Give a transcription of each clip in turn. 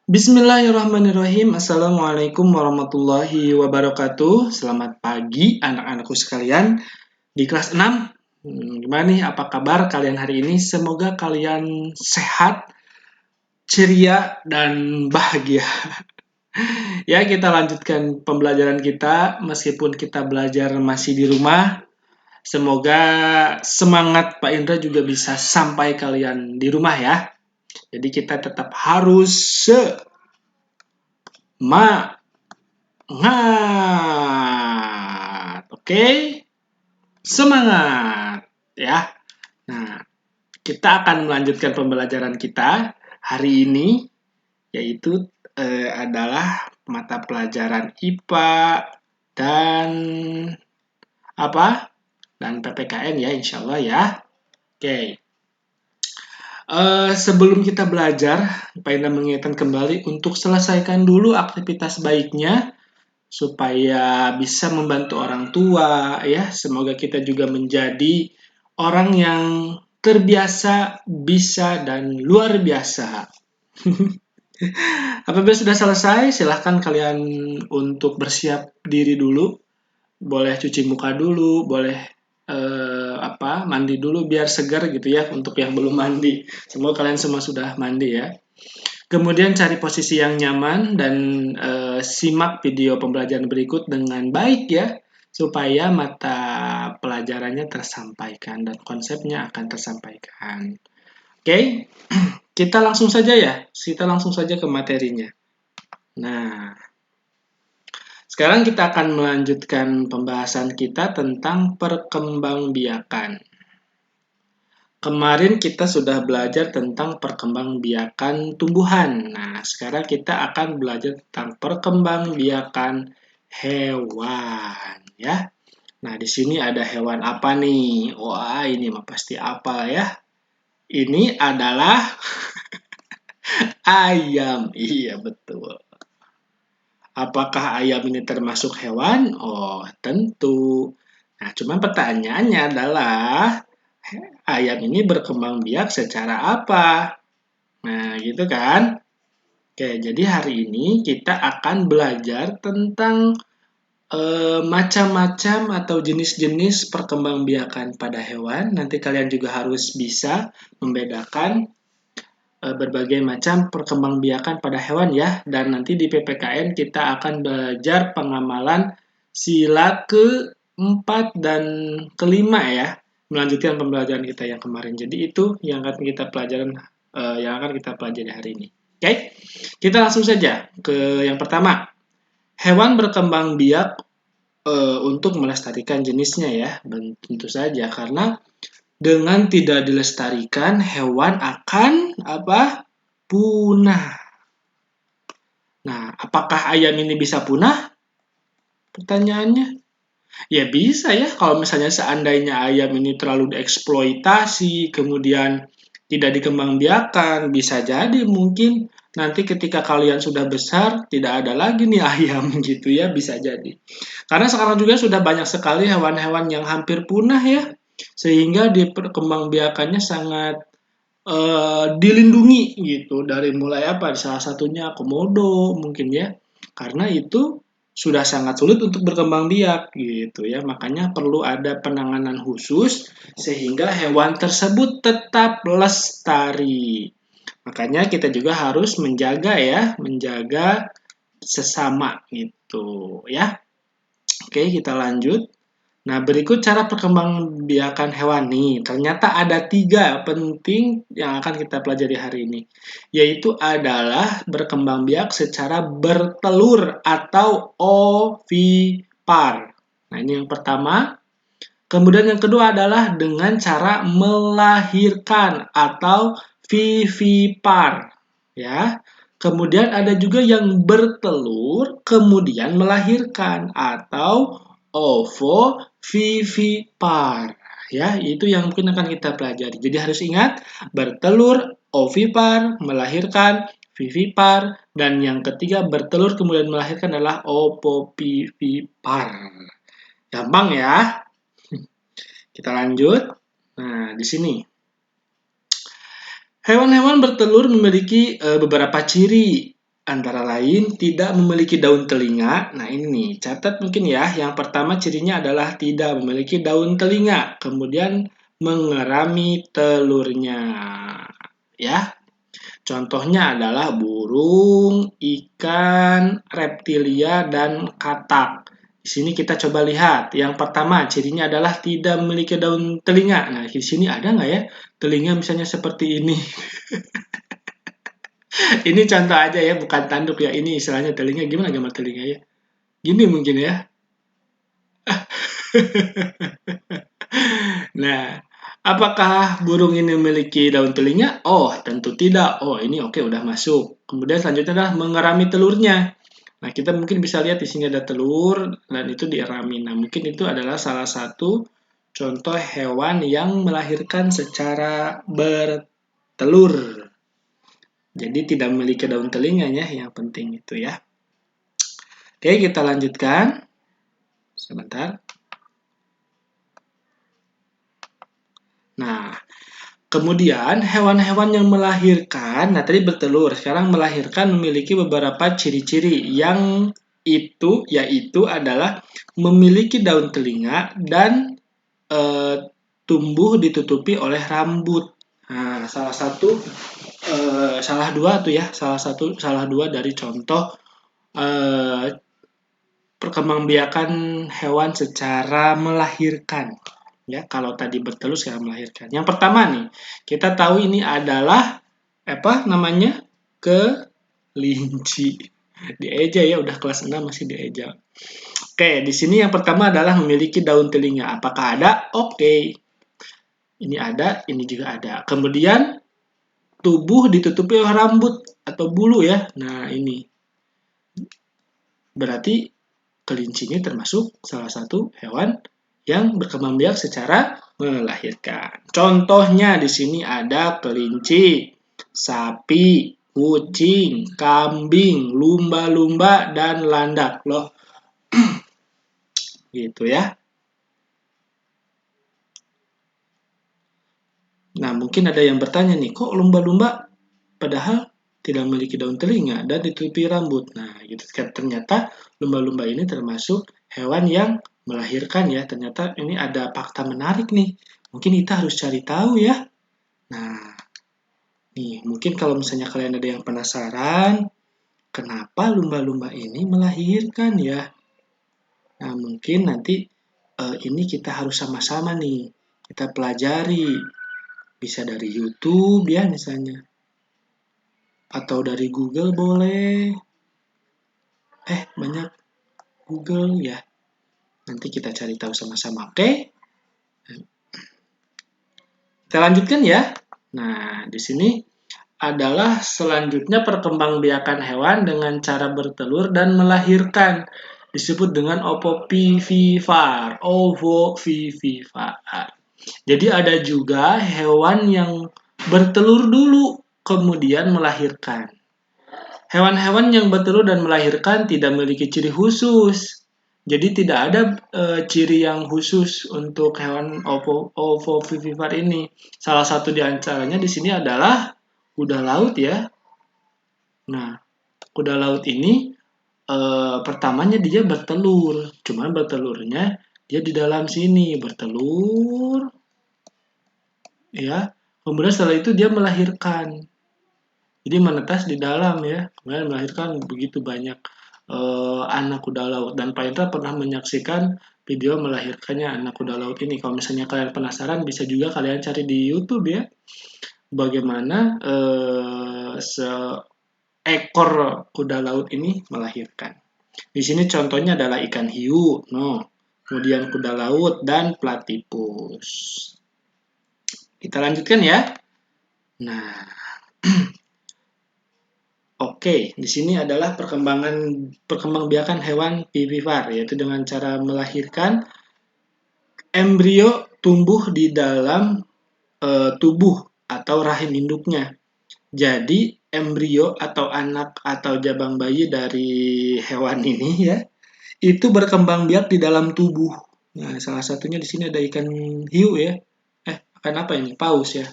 Bismillahirrahmanirrahim. Assalamualaikum warahmatullahi wabarakatuh. Selamat pagi anak-anakku sekalian di kelas 6. Gimana nih, apa kabar kalian hari ini? Semoga kalian sehat, ceria, dan bahagia. Ya, kita lanjutkan pembelajaran kita. Meskipun kita belajar masih di rumah, semoga semangat Pak Indra juga bisa sampai kalian di rumah ya. Jadi kita tetap harus semangat. Oke? Semangat ya. Nah, kita akan melanjutkan pembelajaran kita hari ini yaitu adalah mata pelajaran IPA dan apa? Dan PPKN ya, insya Allah ya. Oke. Sebelum kita belajar, Pak Indra mengingatkan kembali untuk selesaikan dulu aktivitas baiknya supaya bisa membantu orang tua ya. Semoga kita juga menjadi orang yang terbiasa, bisa dan luar biasa. Apabila sudah selesai, silahkan kalian untuk bersiap diri dulu. Boleh cuci muka dulu, boleh mandi dulu biar segar gitu ya untuk yang belum mandi. Semoga kalian semua sudah mandi ya. Kemudian cari posisi yang nyaman dan simak video pembelajaran berikut dengan baik ya, supaya mata pelajarannya tersampaikan dan konsepnya akan tersampaikan. Oke, kita langsung saja ya, kita langsung saja ke materinya. Nah, sekarang kita akan melanjutkan pembahasan kita tentang perkembangbiakan. Kemarin kita sudah belajar tentang perkembangbiakan tumbuhan. Nah, sekarang kita akan belajar tentang perkembangbiakan hewan, ya. Nah, di sini ada hewan apa nih? Wah, ini mah pasti apa ya? Ini adalah ayam. Iya, betul. Apakah ayam ini termasuk hewan? Oh, tentu. Nah, cuman pertanyaannya adalah ayam ini berkembang biak secara apa? Nah, gitu kan? Oke, jadi hari ini kita akan belajar tentang macam-macam atau jenis-jenis perkembangbiakan pada hewan. Nanti kalian juga harus bisa membedakan berbagai macam perkembangbiakan pada hewan ya. Dan nanti di PPKN kita akan belajar pengamalan sila keempat dan kelima ya. Melanjutkan pembelajaran kita yang kemarin. Jadi itu yang akan kita pelajari hari ini. Oke, kita langsung saja ke yang pertama. Hewan berkembang biak untuk melestarikan jenisnya ya. Tentu saja karena dengan tidak dilestarikan, hewan akan punah. Nah, apakah ayam ini bisa punah? Pertanyaannya. Ya bisa ya, kalau misalnya seandainya ayam ini terlalu dieksploitasi, kemudian tidak dikembangbiakan, bisa jadi mungkin nanti ketika kalian sudah besar, tidak ada lagi nih ayam gitu ya, bisa jadi. Karena sekarang juga sudah banyak sekali hewan-hewan yang hampir punah ya, sehingga diperkembangbiakannya sangat dilindungi gitu dari mulai salah satunya komodo mungkin ya, karena itu sudah sangat sulit untuk berkembang biak gitu ya, makanya perlu ada penanganan khusus sehingga hewan tersebut tetap lestari. Makanya kita juga harus menjaga sesama gitu ya. Oke, kita lanjut. Nah, berikut cara perkembangbiakan hewan nih. Ternyata ada 3 penting yang akan kita pelajari hari ini. Yaitu adalah berkembang biak secara bertelur atau ovipar. Nah, ini yang pertama. Kemudian yang kedua adalah dengan cara melahirkan atau vivipar. Ya. Kemudian ada juga yang bertelur kemudian melahirkan atau ovovivipar. Ya, itu yang mungkin akan kita pelajari. Jadi harus ingat, bertelur, ovipar, melahirkan, vivipar, dan yang ketiga bertelur kemudian melahirkan adalah opovivipar. Gampang ya. Kita lanjut. Nah, di sini. Hewan-hewan bertelur memiliki beberapa ciri. Antara lain tidak memiliki daun telinga. Nah ini nih, catat mungkin ya. Yang pertama cirinya adalah tidak memiliki daun telinga. Kemudian mengerami telurnya. Ya, contohnya adalah burung, ikan, reptilia, dan katak. Di sini kita coba lihat. Yang pertama cirinya adalah tidak memiliki daun telinga. Nah di sini ada nggak ya telinga misalnya seperti ini? Ini contoh aja ya, bukan tanduk ya. Ini istilahnya telinga. Gimana gambar telinga ya? Gini mungkin ya. Nah, apakah burung ini memiliki daun telinga? Oh, tentu tidak. Oh, ini oke, udah masuk. Kemudian selanjutnya adalah mengerami telurnya. Nah, kita mungkin bisa lihat di sini ada telur dan itu dierami. Nah, mungkin itu adalah salah satu contoh hewan yang melahirkan secara bertelur. Jadi tidak memiliki daun telinganya, yang penting itu ya. Oke, kita lanjutkan. Sebentar. Nah, kemudian hewan-hewan yang melahirkan, nah tadi bertelur, sekarang melahirkan memiliki beberapa ciri-ciri yang itu yaitu adalah memiliki daun telinga dan eh, tumbuh ditutupi oleh rambut. Nah, salah dua dari contoh eh, perkembangbiakan hewan secara melahirkan. Ya, kalau tadi bertelur sekarang melahirkan. Yang pertama nih, kita tahu ini adalah apa namanya? Kelinci. Dieja ya, udah kelas 6 masih dieja. Oke, di sini yang pertama adalah memiliki daun telinga. Apakah ada? Oke. Ini ada, ini juga ada. Kemudian tubuh ditutupi oleh rambut atau bulu ya. Nah, ini berarti kelinci ini termasuk salah satu hewan yang berkembang biak secara melahirkan. Contohnya di sini ada kelinci, sapi, kucing, kambing, lumba-lumba, dan landak. Loh, gitu ya. Nah, mungkin ada yang bertanya nih, kok lumba-lumba padahal tidak memiliki daun telinga dan ditutupi rambut. Nah, gitu kan. Ternyata lumba-lumba ini termasuk hewan yang melahirkan ya. Ternyata ini ada fakta menarik nih. Mungkin kita harus cari tahu ya. Nah, nih mungkin kalau misalnya kalian ada yang penasaran, kenapa lumba-lumba ini melahirkan ya? Nah, mungkin nanti ini kita harus sama-sama nih. Kita pelajari. Bisa dari YouTube ya misalnya. Atau dari Google boleh. Banyak Google ya. Nanti kita cari tahu sama-sama, oke? Kita lanjutkan ya. Nah, di sini adalah selanjutnya perkembangbiakan hewan dengan cara bertelur dan melahirkan. Disebut dengan ovovivipar. Ovovivipar. Jadi ada juga hewan yang bertelur dulu, kemudian melahirkan. Hewan-hewan yang bertelur dan melahirkan tidak memiliki ciri khusus. Jadi tidak ada ciri yang khusus untuk hewan ovovivipar ini. Salah satu di antaranya di sini adalah kuda laut ya. Nah, kuda laut ini pertamanya dia bertelur, cuman bertelurnya dia di dalam sini bertelur, ya. Kemudian setelah itu dia melahirkan. Jadi menetas di dalam ya, kemudian melahirkan begitu banyak anak kuda laut. Dan Pak Indra pernah menyaksikan video melahirkannya anak kuda laut ini. Kalau misalnya kalian penasaran, bisa juga kalian cari di YouTube ya, bagaimana seekor kuda laut ini melahirkan. Di sini contohnya adalah ikan hiu, kemudian kuda laut dan platypus. Kita lanjutkan ya. Nah, oke, di sini adalah perkembangbiakan hewan vivipar, yaitu dengan cara melahirkan embrio tumbuh di dalam tubuh atau rahim induknya. Jadi embrio atau anak atau jabang bayi dari hewan ini ya, itu berkembang biak di dalam tubuh. Nah, salah satunya di sini ada ikan hiu ya. Ikan apa ini? Paus ya.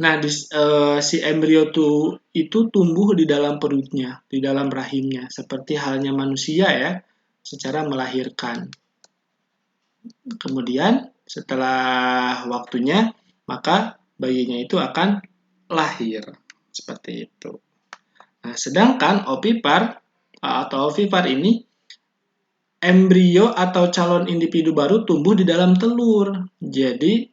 Nah, si embrio itu tumbuh di dalam perutnya, di dalam rahimnya, seperti halnya manusia ya, secara melahirkan. Kemudian setelah waktunya, maka bayinya itu akan lahir. Seperti itu. Nah, sedangkan ovipar ini, embrio atau calon individu baru tumbuh di dalam telur. Jadi,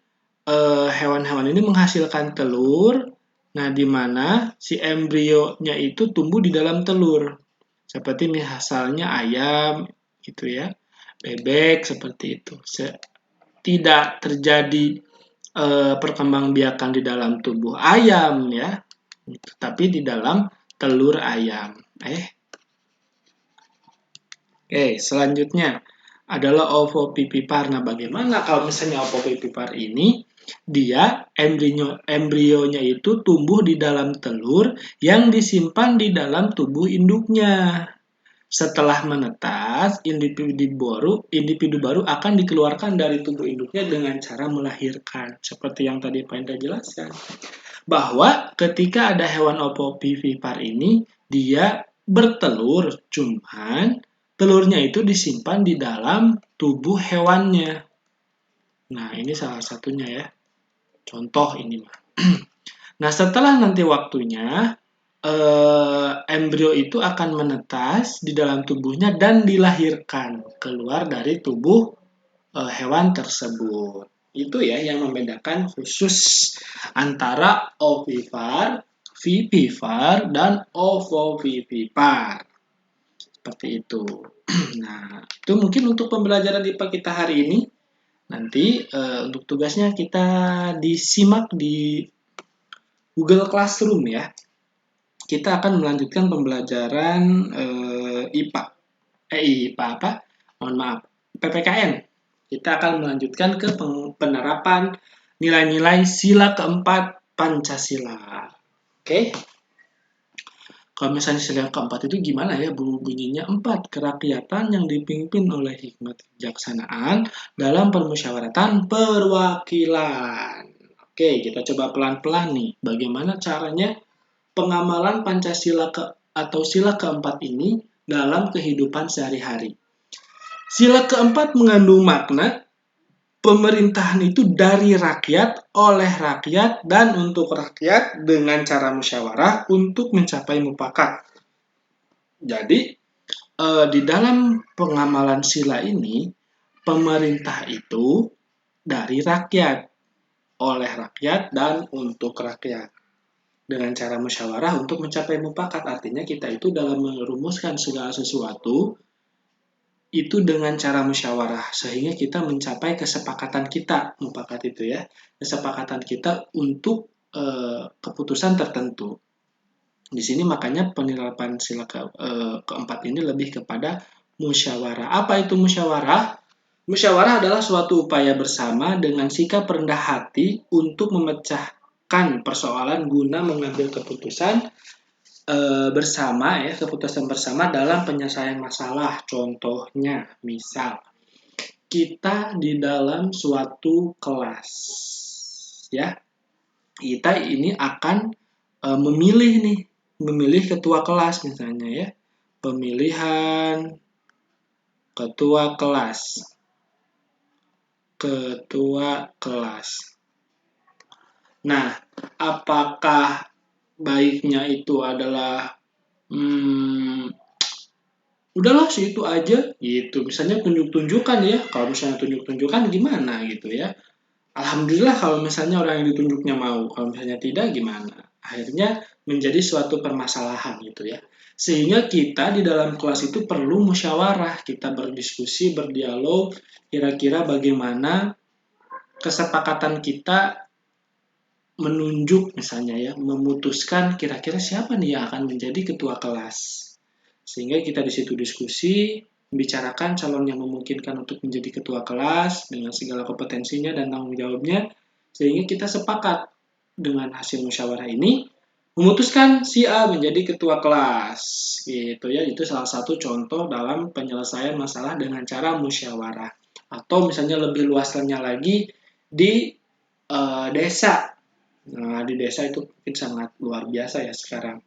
hewan-hewan ini menghasilkan telur, nah di mana si embrionya itu tumbuh di dalam telur. Seperti misalnya ayam, gitu ya, bebek, seperti itu. Tidak terjadi perkembangbiakan di dalam tubuh ayam ya, tapi di dalam telur ayam. Oke, selanjutnya adalah ovovivipar. Nah, bagaimana kalau misalnya ovovivipar ini dia embrionya itu tumbuh di dalam telur yang disimpan di dalam tubuh induknya. Setelah menetas, individu baru akan dikeluarkan dari tubuh induknya dengan cara melahirkan. Seperti yang tadi Pak Indra jelaskan. Bahwa ketika ada hewan ovovivipar ini, dia bertelur, cuman telurnya itu disimpan di dalam tubuh hewannya. Nah, ini salah satunya ya. Contoh ini. Nah, setelah nanti waktunya, embrio itu akan menetas di dalam tubuhnya dan dilahirkan keluar dari tubuh hewan tersebut. Itu ya yang membedakan khusus antara ovipar, vivipar, dan ovovivipar. Seperti itu. Nah, itu mungkin untuk pembelajaran IPA kita hari ini. Nanti untuk tugasnya kita disimak di Google Classroom ya. Kita akan melanjutkan pembelajaran IPA. IPA apa? Mohon maaf, PPKN. Kita akan melanjutkan ke penerapan nilai-nilai sila keempat Pancasila. Oke? Kalau misalnya sila keempat itu gimana ya bunyinya? 4. Kerakyatan yang dipimpin oleh hikmat kebijaksanaan dalam permusyawaratan perwakilan. Oke, kita coba pelan-pelan nih. Bagaimana caranya pengamalan Pancasila atau sila keempat ini dalam kehidupan sehari-hari. Sila keempat mengandung makna pemerintahan itu dari rakyat, oleh rakyat, dan untuk rakyat dengan cara musyawarah untuk mencapai mufakat. Jadi, di dalam pengamalan sila ini, pemerintah itu dari rakyat, oleh rakyat, dan untuk rakyat. Dengan cara musyawarah untuk mencapai mufakat. Artinya kita itu dalam merumuskan segala sesuatu itu dengan cara musyawarah sehingga kita mencapai kesepakatan kita, mufakat itu ya, kesepakatan kita untuk keputusan tertentu. Di sini makanya penerapan sila keempat ini lebih kepada musyawarah. Apa itu musyawarah? Musyawarah adalah suatu upaya bersama dengan sikap rendah hati untuk memecahkan persoalan guna mengambil keputusan bersama ya, keputusan bersama dalam penyelesaian masalah. Contohnya, misal kita di dalam suatu kelas ya, kita ini akan memilih ketua kelas misalnya ya, pemilihan ketua kelas. Nah, apakah baiknya itu adalah udahlah itu aja gitu, misalnya tunjuk-tunjukkan ya. Kalau misalnya tunjuk-tunjukkan gimana gitu ya, alhamdulillah kalau misalnya orang yang ditunjuknya mau, kalau misalnya tidak gimana, akhirnya menjadi suatu permasalahan gitu ya. Sehingga kita di dalam kelas itu perlu musyawarah, kita berdiskusi, berdialog, kira-kira bagaimana kesepakatan kita menunjuk misalnya ya, memutuskan kira-kira siapa nih yang akan menjadi ketua kelas. Sehingga kita di situ diskusi, membicarakan calon yang memungkinkan untuk menjadi ketua kelas dengan segala kompetensinya dan tanggung jawabnya, sehingga kita sepakat dengan hasil musyawarah ini memutuskan si A menjadi ketua kelas. Gitu ya, itu salah satu contoh dalam penyelesaian masalah dengan cara musyawarah. Atau misalnya lebih luasnya lagi di desa. Nah, di desa itu mungkin sangat luar biasa ya sekarang.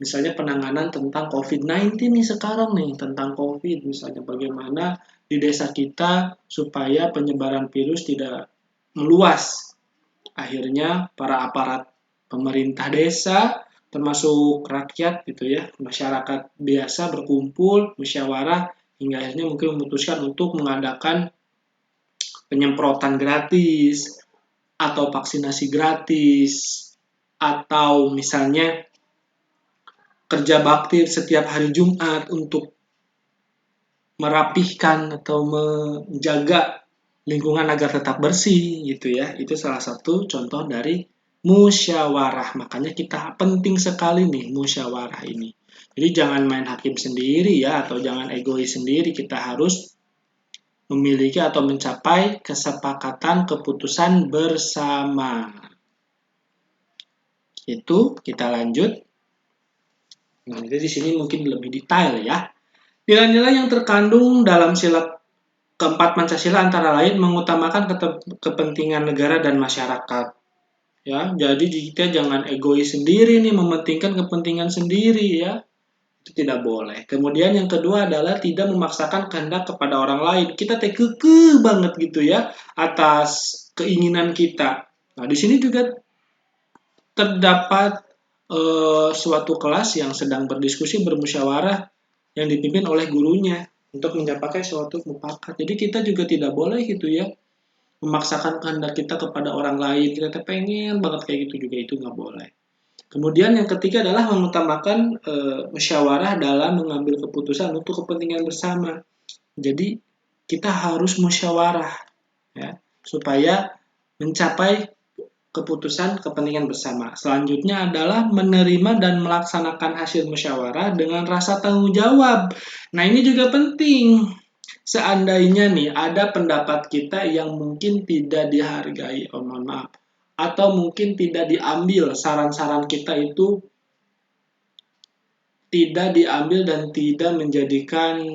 Misalnya penanganan tentang COVID-19 nih sekarang nih, tentang COVID. Misalnya bagaimana di desa kita supaya penyebaran virus tidak meluas. Akhirnya para aparat pemerintah desa, termasuk rakyat gitu ya, masyarakat biasa berkumpul, musyawarah, hingga akhirnya mungkin memutuskan untuk mengadakan penyemprotan gratis, atau vaksinasi gratis, atau misalnya kerja bakti setiap hari Jumat untuk merapihkan atau menjaga lingkungan agar tetap bersih gitu ya. Itu salah satu contoh dari musyawarah. Makanya kita penting sekali nih musyawarah ini. Jadi jangan main hakim sendiri ya atau jangan egois sendiri. Kita harus memiliki atau mencapai kesepakatan keputusan bersama. Itu kita lanjut. Nah, jadi di sini mungkin lebih detail ya. Nilai-nilai yang terkandung dalam sila keempat Pancasila antara lain mengutamakan kepentingan negara dan masyarakat. Ya, jadi kita jangan egois sendiri nih, mementingkan kepentingan sendiri ya. Itu tidak boleh. Kemudian yang kedua adalah tidak memaksakan kehendak kepada orang lain. Kita kekeh banget gitu ya atas keinginan kita. Nah, di sini juga terdapat suatu kelas yang sedang berdiskusi bermusyawarah yang dipimpin oleh gurunya untuk mencapai suatu mufakat. Jadi kita juga tidak boleh gitu ya memaksakan kehendak kita kepada orang lain. Kita pengen banget kayak gitu juga itu nggak boleh. Kemudian yang ketiga adalah mengutamakan musyawarah dalam mengambil keputusan untuk kepentingan bersama. Jadi kita harus musyawarah ya supaya mencapai keputusan kepentingan bersama. Selanjutnya adalah menerima dan melaksanakan hasil musyawarah dengan rasa tanggung jawab. Nah, ini juga penting. Seandainya nih ada pendapat kita yang mungkin tidak dihargai, mohon maaf, atau mungkin tidak diambil saran-saran kita itu tidak diambil dan tidak menjadikan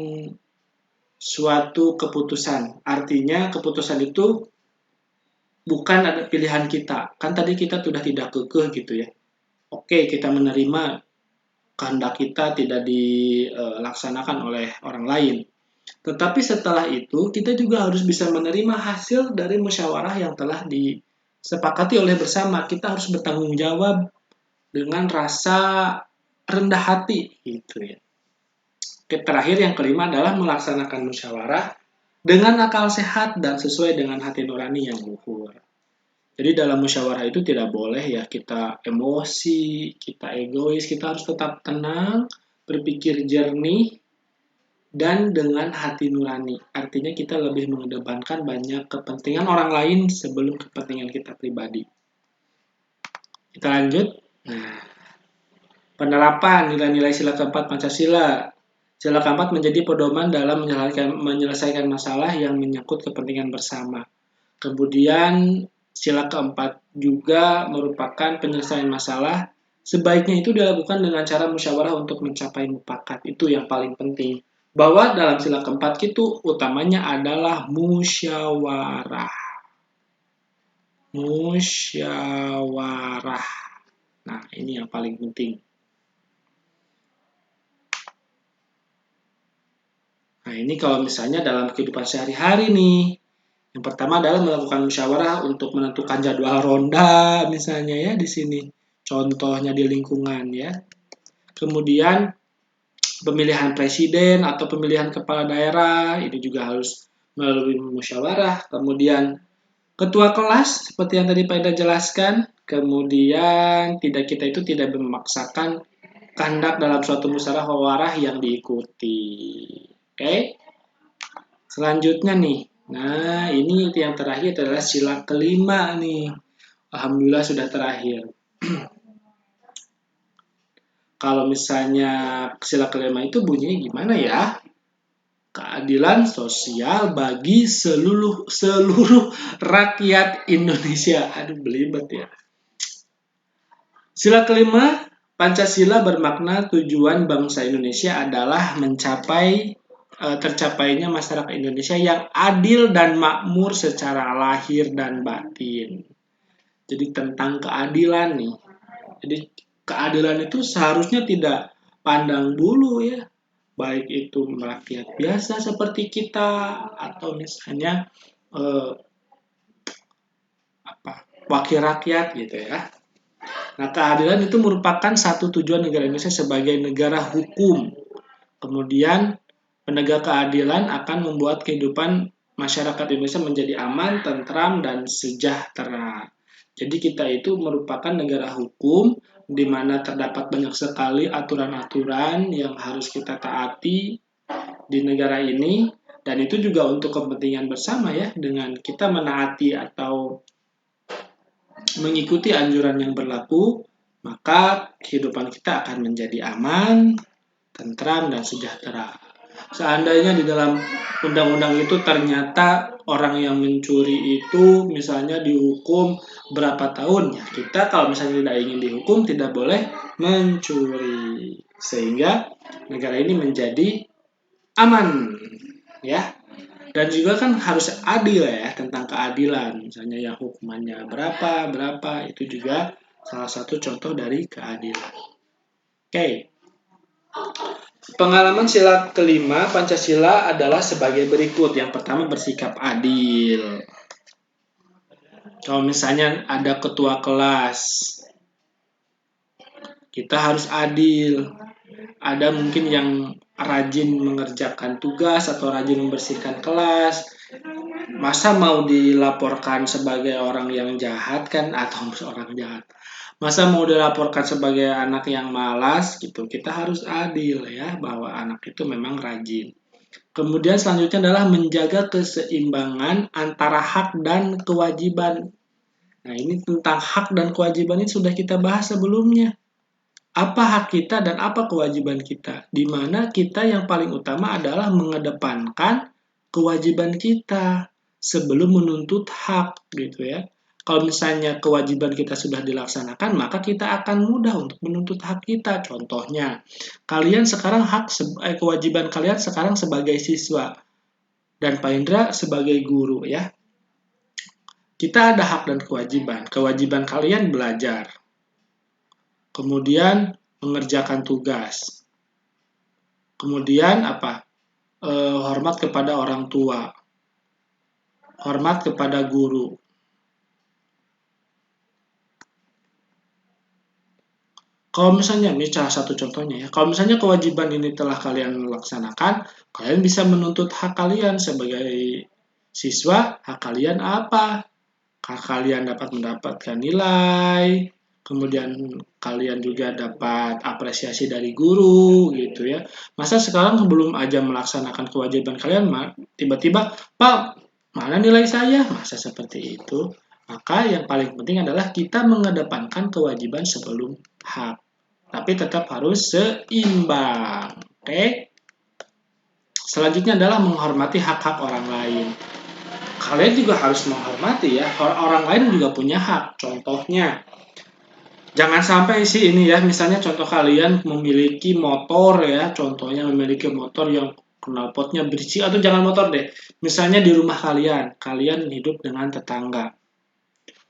suatu keputusan. Artinya keputusan itu bukan ada pilihan kita. Kan tadi kita sudah tidak kekeh gitu ya. Oke, kita menerima kehendak kita tidak dilaksanakan oleh orang lain. Tetapi setelah itu, kita juga harus bisa menerima hasil dari musyawarah yang telah disepakati oleh bersama. Kita harus bertanggung jawab dengan rasa rendah hati gitu ya. Terakhir yang kelima adalah melaksanakan musyawarah dengan akal sehat dan sesuai dengan hati nurani yang luhur. Jadi dalam musyawarah itu tidak boleh ya kita emosi, kita egois, kita harus tetap tenang, berpikir jernih, dan dengan hati nurani. Artinya kita lebih mengedepankan banyak kepentingan orang lain sebelum kepentingan kita pribadi. Kita lanjut. Nah, penerapan nilai-nilai sila keempat Pancasila. Sila keempat menjadi pedoman dalam menyelesaikan masalah yang menyangkut kepentingan bersama. Kemudian sila keempat juga merupakan penyelesaian masalah. Sebaiknya itu dilakukan dengan cara musyawarah untuk mencapai mufakat. Itu yang paling penting. Bahwa dalam sila keempat itu utamanya adalah musyawarah. Musyawarah. Nah, ini yang paling penting. Nah, ini kalau misalnya dalam kehidupan sehari-hari nih. Yang pertama adalah melakukan musyawarah untuk menentukan jadwal ronda misalnya ya di sini. Contohnya di lingkungan ya. Kemudian pemilihan presiden atau pemilihan kepala daerah ini juga harus melalui musyawarah. Kemudian ketua kelas seperti yang tadi Pak Ida jelaskan. Kemudian kita itu tidak memaksakan kehendak dalam suatu musyawarah yang diikuti. Oke. Selanjutnya nih. Nah, ini yang terakhir adalah sila kelima nih. Alhamdulillah sudah terakhir. Kalau misalnya sila kelima itu bunyinya gimana ya? Keadilan sosial bagi seluruh rakyat Indonesia. Aduh, belibet ya. Sila kelima, Pancasila bermakna tujuan bangsa Indonesia adalah tercapainya masyarakat Indonesia yang adil dan makmur secara lahir dan batin. Jadi tentang keadilan nih. Jadi keadilan itu seharusnya tidak pandang bulu ya, baik itu rakyat biasa seperti kita atau misalnya eh, wakil rakyat gitu ya. Nah, keadilan itu merupakan satu tujuan negara Indonesia sebagai negara hukum. Kemudian penegak keadilan akan membuat kehidupan masyarakat Indonesia menjadi aman, tentram, dan sejahtera. Jadi kita itu merupakan negara hukum di mana terdapat banyak sekali aturan-aturan yang harus kita taati di negara ini, dan itu juga untuk kepentingan bersama ya, dengan kita menaati atau mengikuti anjuran yang berlaku, maka kehidupan kita akan menjadi aman, tentram, dan sejahtera. Seandainya di dalam undang-undang itu ternyata orang yang mencuri itu misalnya dihukum berapa tahun, ya kita kalau misalnya tidak ingin dihukum tidak boleh mencuri. Sehingga negara ini menjadi aman, ya. Dan juga kan harus adil ya, tentang keadilan. Misalnya yang hukumannya berapa, itu juga salah satu contoh dari keadilan. Oke. Pengalaman sila kelima Pancasila adalah sebagai berikut. Yang pertama, bersikap adil. Kalau misalnya ada ketua kelas, kita harus adil. Ada mungkin yang rajin mengerjakan tugas atau rajin membersihkan kelas. Masa mau dilaporkan sebagai orang yang jahat kan, atau orang jahat. Masa mau dilaporkan sebagai anak yang malas gitu. Kita harus adil ya, bahwa anak itu memang rajin. Kemudian selanjutnya adalah menjaga keseimbangan antara hak dan kewajiban. Nah, ini tentang hak dan kewajiban ini sudah kita bahas sebelumnya. Apa hak kita dan apa kewajiban kita? Di mana kita yang paling utama adalah mengedepankan kewajiban kita sebelum menuntut hak gitu ya. Kalau misalnya kewajiban kita sudah dilaksanakan, maka kita akan mudah untuk menuntut hak kita. Contohnya, kalian sekarang kewajiban kalian sekarang sebagai siswa dan Pak Indra sebagai guru ya. Kita ada hak dan kewajiban. Kewajiban kalian belajar. Kemudian mengerjakan tugas. Kemudian apa? Hormat kepada orang tua. Hormat kepada guru. Kalau misalnya, ini salah satu contohnya ya, kalau misalnya kewajiban ini telah kalian laksanakan, kalian bisa menuntut hak kalian sebagai siswa. Hak kalian apa? Hak kalian dapat mendapatkan nilai, kemudian kalian juga dapat apresiasi dari guru gitu ya. Masa sekarang sebelum aja melaksanakan kewajiban kalian, tiba-tiba, Pak, mana nilai saya? Masa seperti itu? Maka yang paling penting adalah kita mengedepankan kewajiban sebelum hak. Tapi tetap harus seimbang. Oke? Selanjutnya adalah menghormati hak-hak orang lain. Kalian juga harus menghormati ya, orang lain juga punya hak. Contohnya, jangan sampai sih ini ya, misalnya contoh kalian memiliki motor ya, contohnya memiliki motor yang knalpotnya bersih, atau jangan motor deh. Misalnya di rumah kalian, kalian hidup dengan tetangga.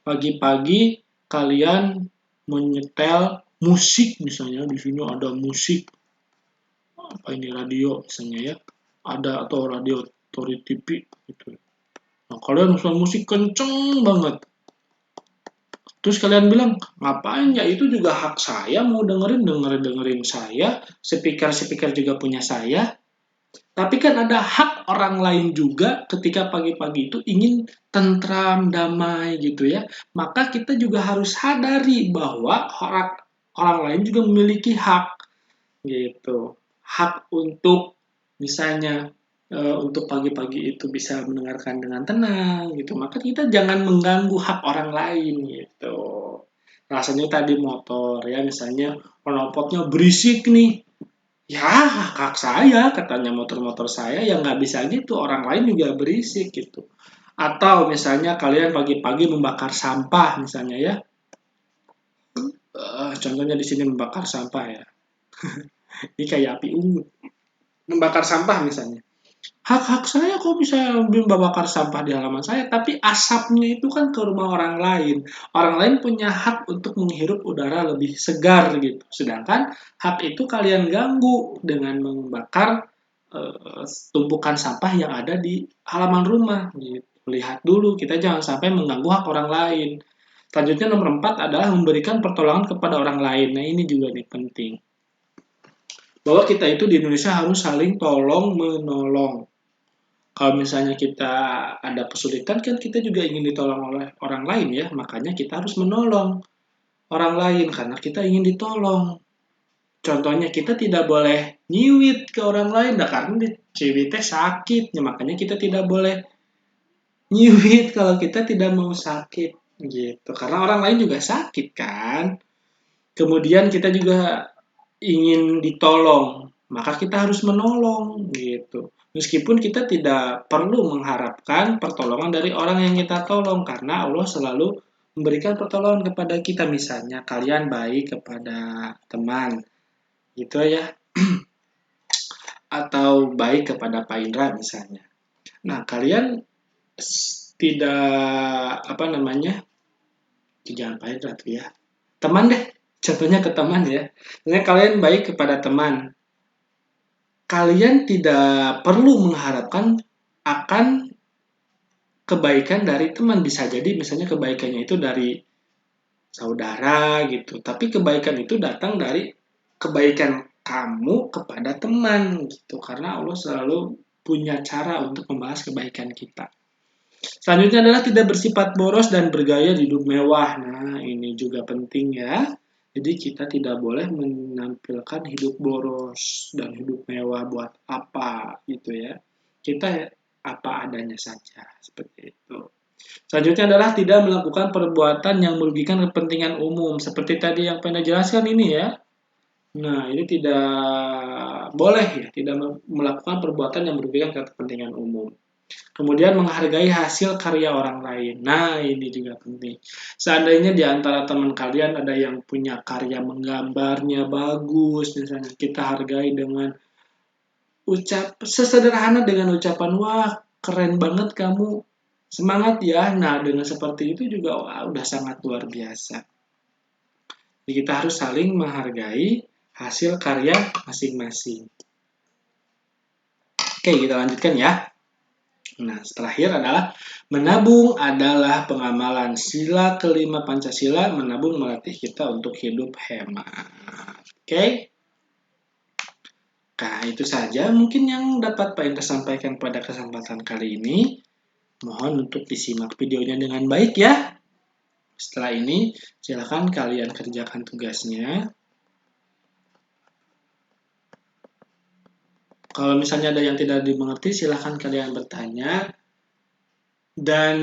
Pagi-pagi kalian menyetel musik misalnya, di sini ada musik, apa ini, radio misalnya ya, ada, atau radio Tori TV gitu. Nah, kalian musik kenceng banget. Terus kalian bilang, ngapain ya, itu juga hak saya mau dengerin saya, speaker juga punya saya. Tapi kan ada hak orang lain juga ketika pagi-pagi itu ingin tentram, damai gitu ya. Maka kita juga harus sadari bahwa orang lain juga memiliki hak gitu. Hak untuk misalnya untuk pagi-pagi itu bisa mendengarkan dengan tenang gitu. Maka kita jangan mengganggu hak orang lain gitu. Rasanya tadi motor ya, misalnya knalpotnya berisik nih. Ya, hak saya, katanya motor-motor saya, yang nggak bisa gitu. Orang lain juga berisik gitu. Atau misalnya kalian pagi-pagi membakar sampah misalnya ya. Contohnya di sini membakar sampah ya. Ini kayak api unggun. Membakar sampah misalnya. hak-hak saya kok bisa membakar sampah di halaman saya, tapi asapnya itu kan ke rumah orang lain. Orang lain punya hak untuk menghirup udara lebih segar gitu. Sedangkan hak itu kalian ganggu dengan membakar tumpukan sampah yang ada di halaman rumah gitu. Lihat dulu, kita jangan sampai mengganggu hak orang lain. Selanjutnya nomor 4 adalah memberikan pertolongan kepada orang lain. Nah, ini juga nih penting. Bahwa kita itu di Indonesia harus saling tolong menolong. Kalau misalnya kita ada kesulitan kan kita juga ingin ditolong oleh orang lain ya, makanya kita harus menolong orang lain karena kita ingin ditolong. Contohnya kita tidak boleh nyiwit ke orang lain, nah karena ciwitnya sakit, ya, makanya kita tidak boleh nyiwit kalau kita tidak mau sakit gitu. Karena orang lain juga sakit kan. Kemudian kita juga ingin ditolong, maka kita harus menolong gitu. Meskipun kita tidak perlu mengharapkan pertolongan dari orang yang kita tolong, karena Allah selalu memberikan pertolongan kepada kita. Misalnya kalian baik kepada teman, gitu ya, atau baik kepada Pak Indra misalnya. Nah, kalian tidak apa namanya, jangan Pak Indra tuh ya, teman deh, contohnya ke teman ya. Misalnya kalian baik kepada teman, kalian tidak perlu mengharapkan akan kebaikan dari teman. Bisa jadi misalnya kebaikannya itu dari saudara gitu, tapi kebaikan itu datang dari kebaikan kamu kepada teman gitu, karena Allah selalu punya cara untuk membalas kebaikan kita. Selanjutnya adalah tidak bersifat boros dan bergaya hidup mewah. Nah, ini juga penting ya. Jadi kita tidak boleh menampilkan hidup boros dan hidup mewah buat apa gitu ya. Kita apa adanya saja seperti itu. Selanjutnya adalah tidak melakukan perbuatan yang merugikan kepentingan umum. Seperti tadi yang pernah jelaskan ini ya. Nah, ini tidak boleh ya, tidak melakukan perbuatan yang merugikan kepentingan umum. Kemudian menghargai hasil karya orang lain. Nah, ini juga penting. Seandainya di antara teman kalian ada yang punya karya menggambarnya bagus, misalnya kita hargai dengan sesederhana dengan ucapan, wah keren banget kamu, semangat ya. Nah, dengan seperti itu juga wah, udah sangat luar biasa. Jadi kita harus saling menghargai hasil karya masing-masing. Oke, kita lanjutkan ya. Nah, terakhir adalah menabung adalah pengamalan. Sila kelima Pancasila, menabung melatih kita untuk hidup hemat. Oke? Nah, itu saja mungkin yang dapat Pak Indra sampaikan pada kesempatan kali ini. Mohon untuk disimak videonya dengan baik ya. Setelah ini, silakan kalian kerjakan tugasnya. Kalau misalnya ada yang tidak dimengerti, silakan kalian bertanya. Dan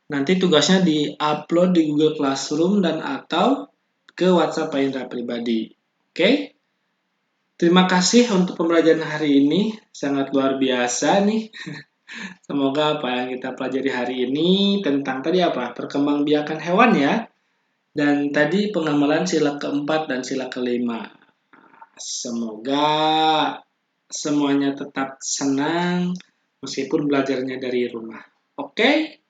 nanti tugasnya di-upload di Google Classroom dan atau ke WhatsApp Pak Indra pribadi. Oke? Terima kasih untuk pembelajaran hari ini. Sangat luar biasa nih. Semoga apa yang kita pelajari hari ini tentang tadi apa? Perkembangbiakan hewan ya. Dan tadi pengamalan sila keempat dan sila kelima. Semoga semuanya tetap senang meskipun belajarnya dari rumah. Oke?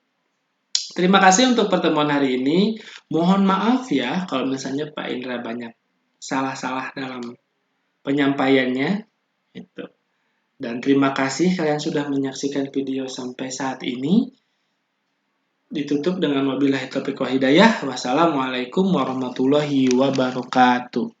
Terima kasih untuk pertemuan hari ini. Mohon maaf ya kalau misalnya Pak Indra banyak salah-salah dalam penyampaiannya. Itu. Dan terima kasih kalian sudah menyaksikan video sampai saat ini. Ditutup dengan wabillahi taufiq wal hidayah. Wassalamualaikum warahmatullahi wabarakatuh.